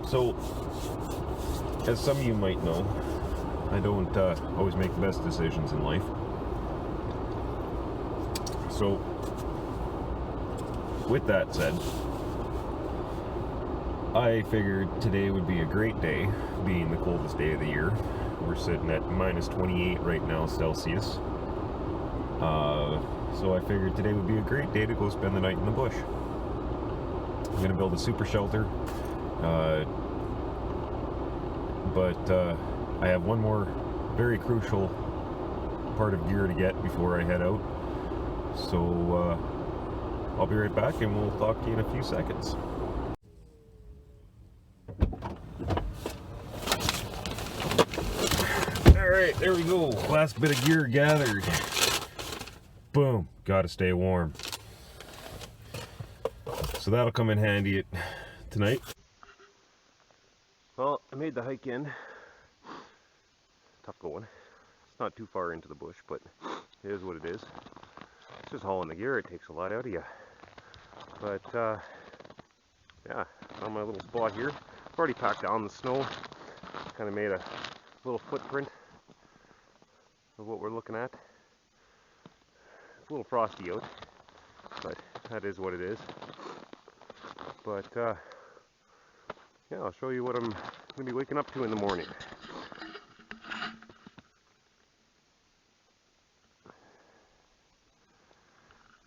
So, as some of you might know, I don't always make the best decisions in life. So, with that said, I figured today would be a great day, being the coldest day of the year. We're sitting at minus 28 right now Celsius. So I figured today would be a great day to go spend the night in the bush. I'm going to build a super shelter. But I have one more very crucial part of gear to get before I head out. So I'll be right back and we'll talk to you in a few seconds. Alright, there we go. Last bit of gear gathered. Boom. Gotta stay warm. So that'll come in handy tonight. Well, I made the hike in. Tough going. It's not too far into the bush, but it is what it is. It's just hauling the gear. It takes a lot out of you. But, yeah, found my little spot here. I've already packed down the snow. Kind of made a little footprint of what we're looking at. It's a little frosty out, but that is what it is. But, yeah, I'll show you what I'm going to be waking up to in the morning.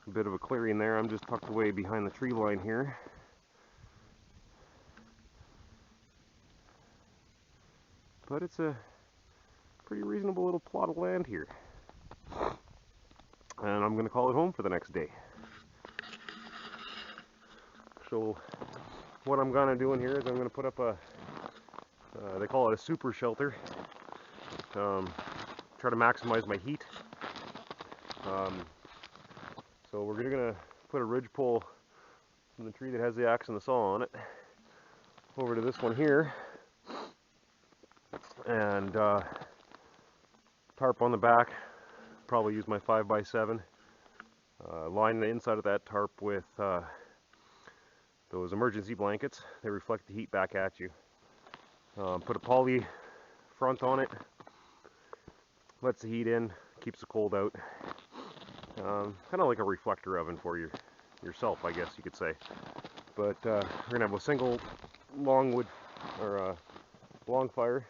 A bit of a clearing there. I'm just tucked away behind the tree line here. But it's a pretty reasonable little plot of land here. And I'm going to call it home for the next day. So what I'm going to do in here is I'm going to put up a, they call it a super shelter. Try to maximize my heat. So we're going to put a ridge pole from the tree that has the axe and the saw on it over to this one here. And tarp on the back. Probably use my 5x7. Line the inside of that tarp with those emergency blankets. They reflect the heat back at you. Put a poly front on it. Lets the heat in, keeps the cold out. Kind of like a reflector oven for yourself, I guess you could say. But we're gonna have a single long wood or long fire.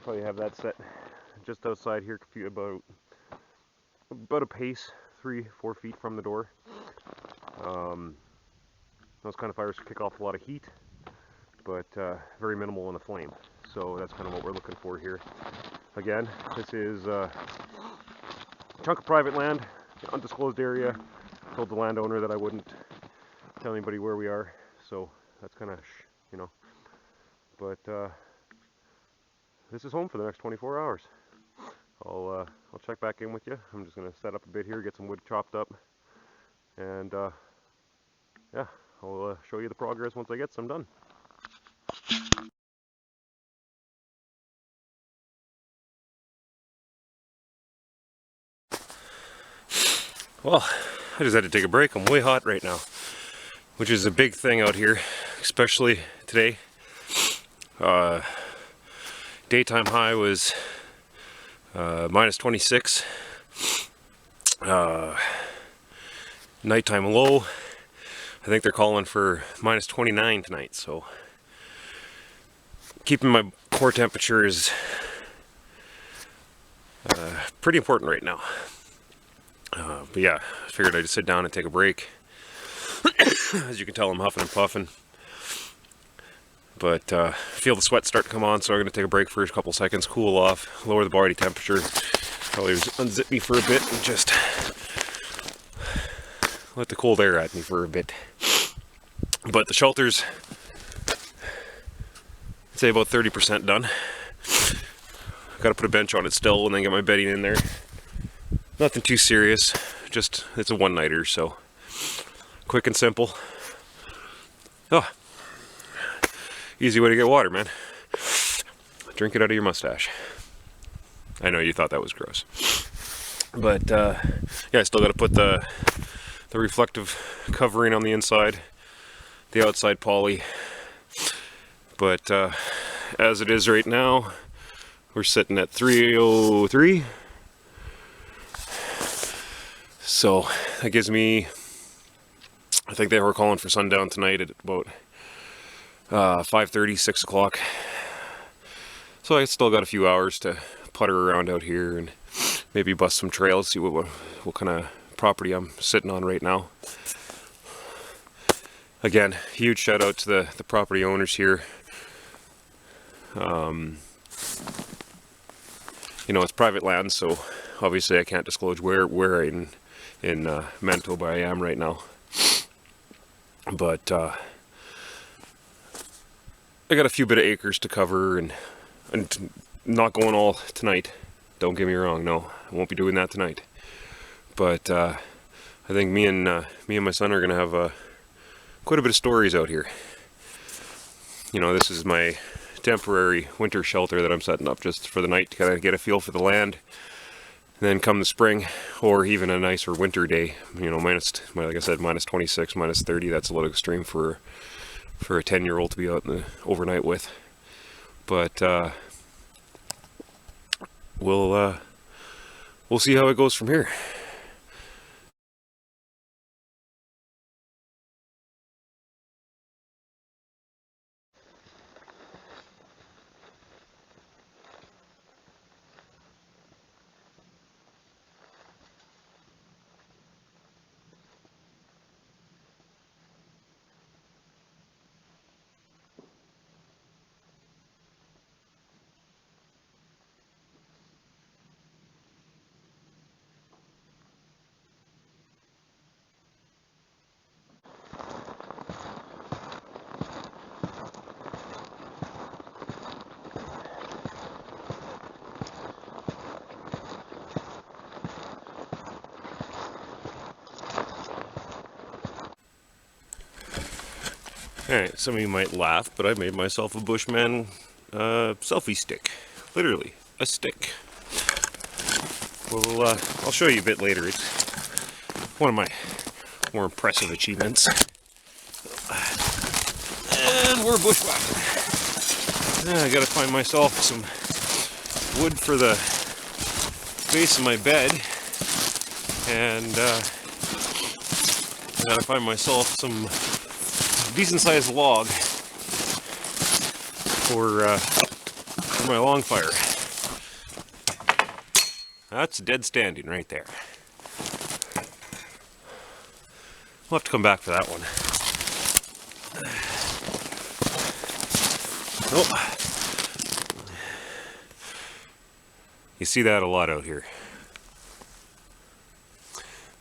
Probably have that set just outside here, about a pace, 3-4 feet from the door. Those kind of fires kick off a lot of heat, but very minimal in the flame. So that's kind of what we're looking for here. Again, this is a chunk of private land, undisclosed area. Told the landowner that I wouldn't tell anybody where we are, so that's kind of, you know. But this is home for the next 24 hours. I'll check back in with you. I'm just going to set up a bit here, get some wood chopped up, and yeah, I'll show you the progress once I get some done. Well, I just had to take a break. I'm way hot right now, which is a big thing out here, especially today. Daytime high was minus 26. Nighttime low, I think they're calling for minus 29 tonight, so keeping my core temperature is pretty important right now. But yeah, I figured I'd just sit down and take a break. As you can tell, I'm huffing and puffing. But feel the sweat start to come on, so I'm going to take a break for a couple seconds, cool off, lower the body temperature. Probably just unzip me for a bit and just let the cold air at me for a bit. But the shelter's, I'd say about 30% done. Got to put a bench on it still and then get my bedding in there. Nothing too serious, just it's a one-nighter, so quick and simple. Oh, easy way to get water, man. Drink it out of your mustache. I know you thought that was gross, but yeah, I still got to put the reflective covering on the inside, the outside poly. But as it is right now, we're sitting at 3:03. So that gives me, I think they were calling for sundown tonight at about 5:30, 6 o'clock. So I still got a few hours to putter around out here and maybe bust some trails, see what kind of property I'm sitting on right now. Again, huge shout out to the property owners here. You know, it's private land, so obviously I can't disclose where in Manitoba I am right now. But I got a few bit of acres to cover, and not going all tonight. Don't get me wrong, no, I won't be doing that tonight. But I think me and my son are gonna have quite a bit of stories out here. You know, this is my temporary winter shelter that I'm setting up just for the night to kind of get a feel for the land. And then come the spring, or even a nicer winter day, you know, like I said, minus 26, minus 30, that's a little extreme for a 10-year-old to be out overnight with. But we'll see how it goes from here. Alright, some of you might laugh, but I made myself a Bushman selfie stick. Literally, a stick. Well, I'll show you a bit later. It's one of my more impressive achievements. And we're bushwhacking. I gotta find myself some wood for the base of my bed. And I gotta find myself some decent sized log for my long fire. That's dead standing right there. We'll have to come back for that one. Oh. You see that a lot out here.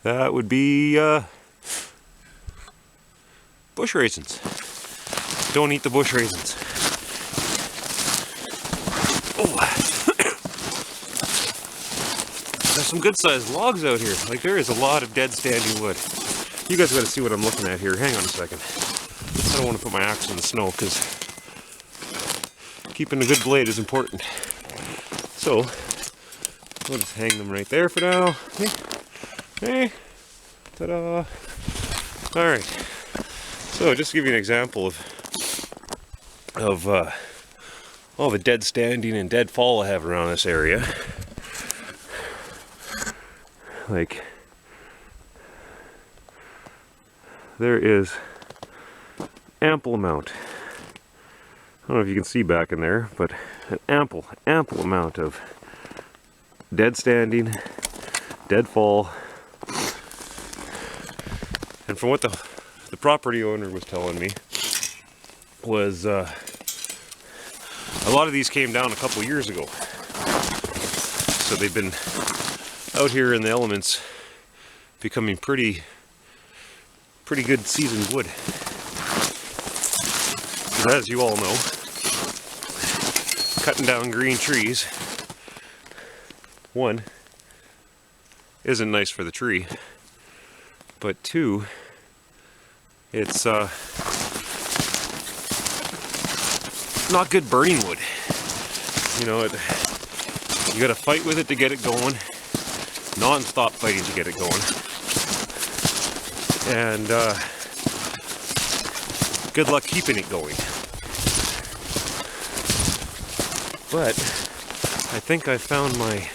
That would be bush raisins. Don't eat the bush raisins. Oh. There's some good sized logs out here. Like, there is a lot of dead standing wood. You guys gotta see what I'm looking at here. Hang on a second. I don't want to put my axe in the snow because keeping a good blade is important. So, we'll just hang them right there for now. Hey. Ta-da. Alright. So, just to give you an example of all the dead standing and dead fall I have around this area. Like, there is ample amount. I don't know if you can see back in there, but an ample amount of dead standing, dead fall. And from what the property owner was telling me was a lot of these came down a couple years ago. So they've been out here in the elements becoming pretty good seasoned wood. Because as you all know, cutting down green trees, one, isn't nice for the tree, but two, it's not good burning wood. You know, you gotta fight with it to get it going, non-stop fighting to get it going, and good luck keeping it going. But I think I found my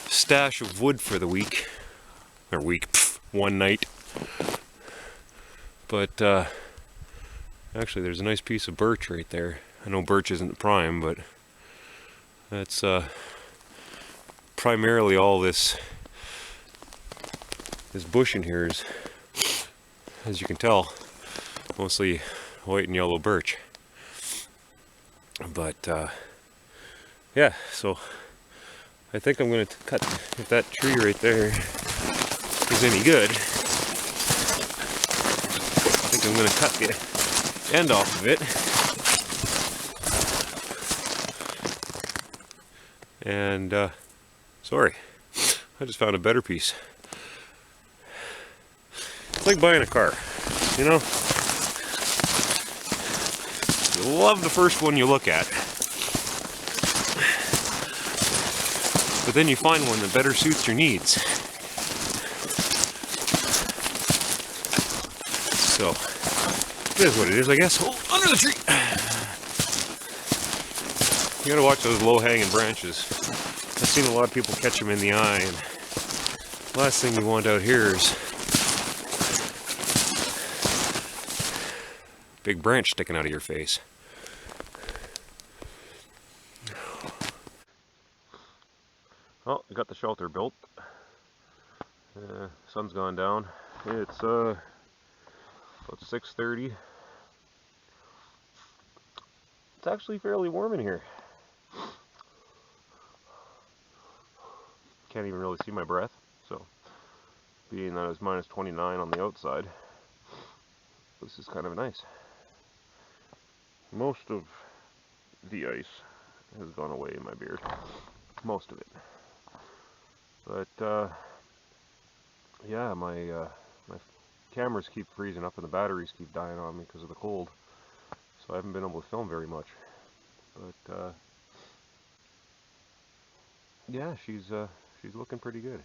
stash of wood for the week. Or week, one night. But actually there's a nice piece of birch right there. I know birch isn't the prime, but that's primarily all this bush in here is, as you can tell, mostly white and yellow birch. But yeah, so I think I'm going to cut, if that tree right there is any good, I think I'm going to cut the end off of it and sorry, I just found a better piece. It's like buying a car, you know? You love the first one you look at, but then you find one that better suits your needs. So, it is what it is, I guess. Oh, under the tree! You gotta watch those low-hanging branches. I've seen a lot of people catch them in the eye, and the last thing you want out here is big branch sticking out of your face. Well, I got the shelter built. Sun's gone down. It's about 6:30. It's actually fairly warm in here. Can't even really see my breath, so being that it's minus 29 on the outside, this is kind of nice. Most of the ice has gone away in my beard. Most of it. But yeah, my cameras keep freezing up and the batteries keep dying on me because of the cold. So I haven't been able to film very much. But yeah, she's looking pretty good.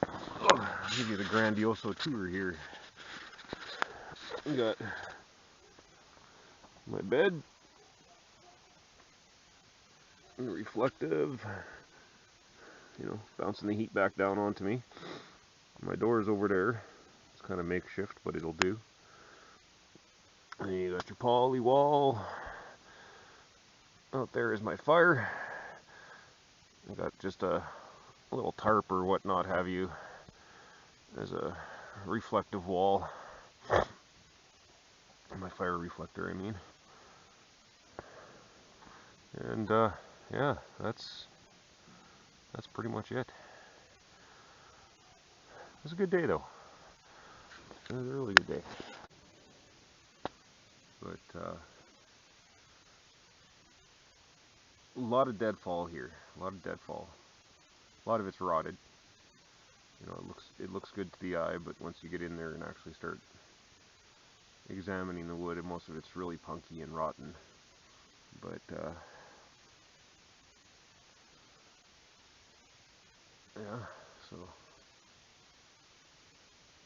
I'll give you the Grandioso tour here. We got my bed, and reflective, you know, bouncing the heat back down onto me. My door's over there. It's kind of makeshift, but it'll do. And you got your poly wall. Out there is my fire. I got just a little tarp or whatnot have you as a reflective wall. My fire reflector, I mean. And yeah, that's pretty much it. It was a good day though. It was a really good day. But a lot of deadfall here. A lot of deadfall. A lot of it's rotted. You know, it looks good to the eye, but once you get in there and actually start examining the wood, most of it's really punky and rotten. But yeah, so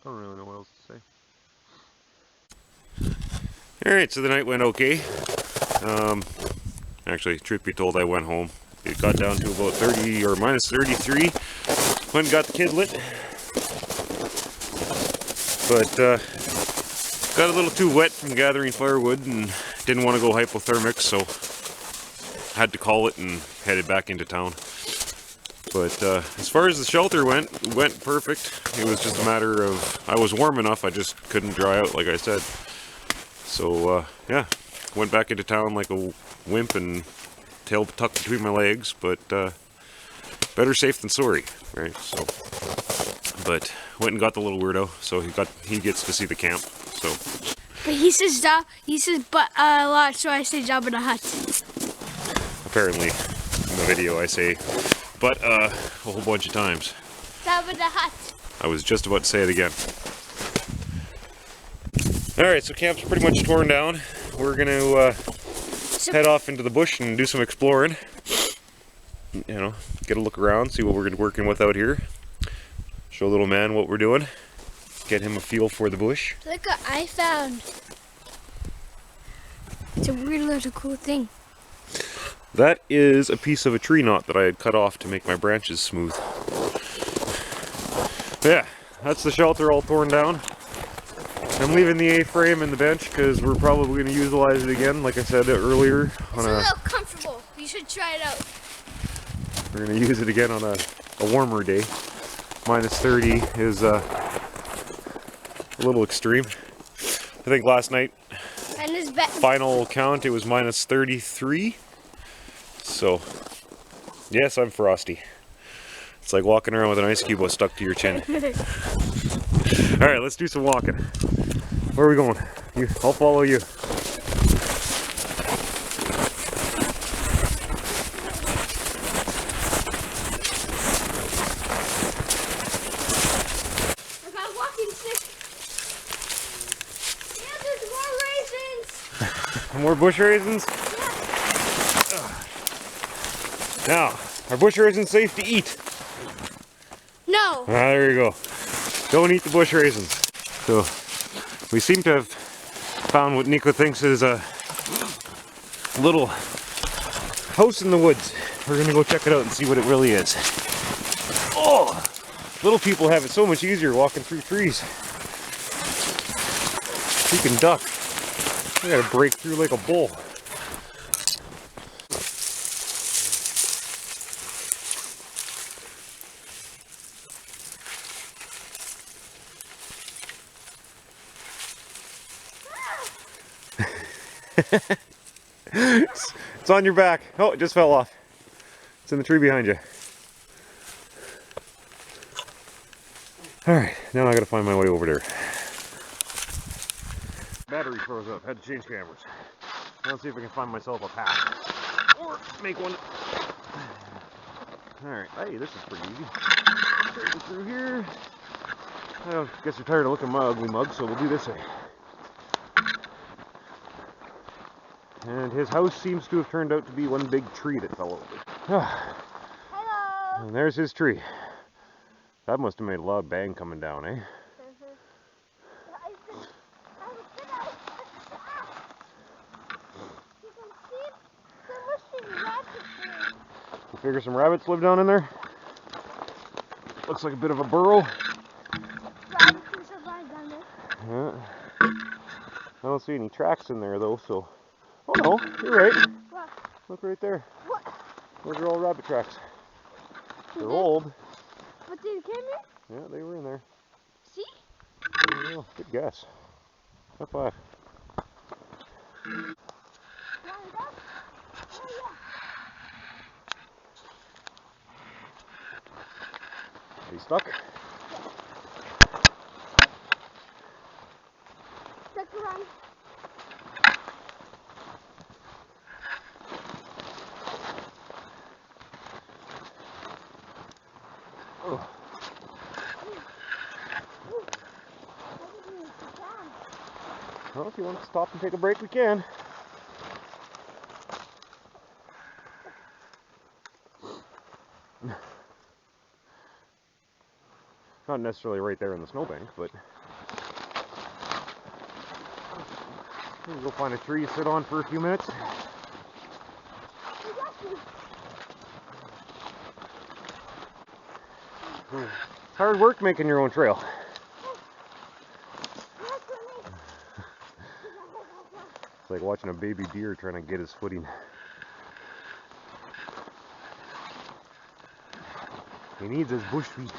I don't really know what else to say. Alright, so the night went okay. Actually, truth be told, I went home. It got down to about 30 or minus 33. Went and got the kid lit. But got a little too wet from gathering firewood and didn't want to go hypothermic, so had to call it and headed back into town. But as far as the shelter went, it went perfect. It was just a matter of, I was warm enough, I just couldn't dry out like I said. So yeah, went back into town like a wimp and tail tucked between my legs, but better safe than sorry, right? So, but went and got the little weirdo, so he gets to see the camp. So, but he says but a lot, so I say Jabba the Hutt. Apparently, in the video I say but a whole bunch of times. Jabba the Hutt. I was just about to say it again. Alright, so camp's pretty much torn down. We're gonna head off into the bush and do some exploring. You know, get a look around, see what we're working with out here. Show little man what we're doing. Get him a feel for the bush. Look what I found. It's a weird little cool thing. That is a piece of a tree knot that I had cut off to make my branches smooth. Yeah, that's the shelter all torn down. I'm leaving the A-frame in the bench because we're probably going to utilize it again, like I said earlier. It's a little comfortable. You should try it out. We're going to use it again on a warmer day. Minus 30 is a little extreme. I think last night, And his final count, it was minus 33. So, yes, I'm frosty. It's like walking around with an ice cube stuck to your chin. Alright, let's do some walking. Where are we going? I'll follow you. I got a walking stick. Yeah, there's more raisins. More bush raisins? Yeah. Now, are bush raisins safe to eat? No. There you go. Don't eat the bush raisins. So, we seem to have found what Nico thinks is a little house in the woods. We're gonna go check it out and see what it really is. Oh! Little people have it so much easier walking through trees. You can duck. I gotta break through like a bull. It's on your back. Oh, it just fell off. It's in the tree behind you. Alright, now I gotta find my way over there. Battery froze up. Had to change cameras. Let's see if I can find myself a path. Or make one. Alright, hey, this is pretty easy. Straighten through here. I guess you're tired of looking at my ugly mug, so we'll do this way. And his house seems to have turned out to be one big tree that fell over. Hello. And there's his tree. That must have made a loud bang coming down, eh? You figure some rabbits live down in there? Looks like a bit of a burrow. Rabbits can survive down there. Yeah. I don't see any tracks in there though, so. Oh no, you're right. What? Look right there. What? Those are all rabbit tracks. They're old. But they came here? Yeah, they were in there. See? Oh, good guess. High five. Lined up? Oh yeah. Are you stuck? Stick around. Oh. Well, if you want to stop and take a break, we can. Not necessarily right there in the snowbank, but we'll go find a tree to sit on for a few minutes. It's hard work making your own trail. It's like watching a baby deer trying to get his footing. He needs his bush feet.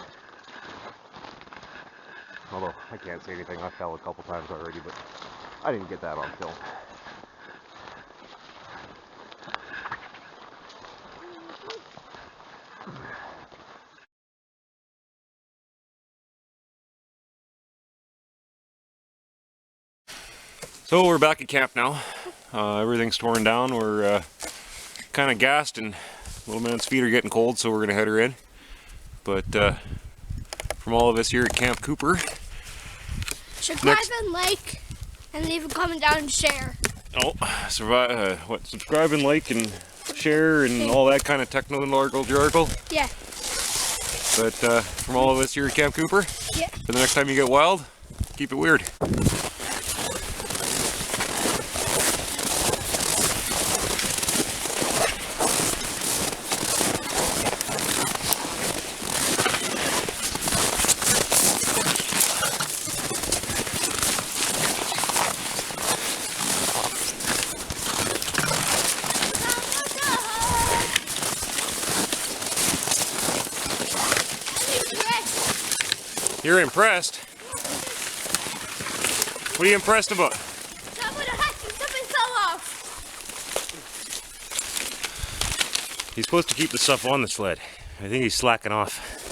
Although, I can't say anything. I fell a couple times already, but I didn't get that on film. So we're back at camp now. Everything's torn down. We're kind of gassed and little man's feet are getting cold, so we're going to head her in. But from all of us here at Camp Cooper, subscribe and like, and leave a comment down and share. oh, subscribe and like and share and all that kind of technological jargon. Yeah. But from all of us here at Camp Cooper, Yeah. for the next time you get wild, keep it weird. You're impressed? What are you impressed about? Jabba the Hutt, something fell off. He's supposed to keep the stuff on the sled. I think he's slacking off.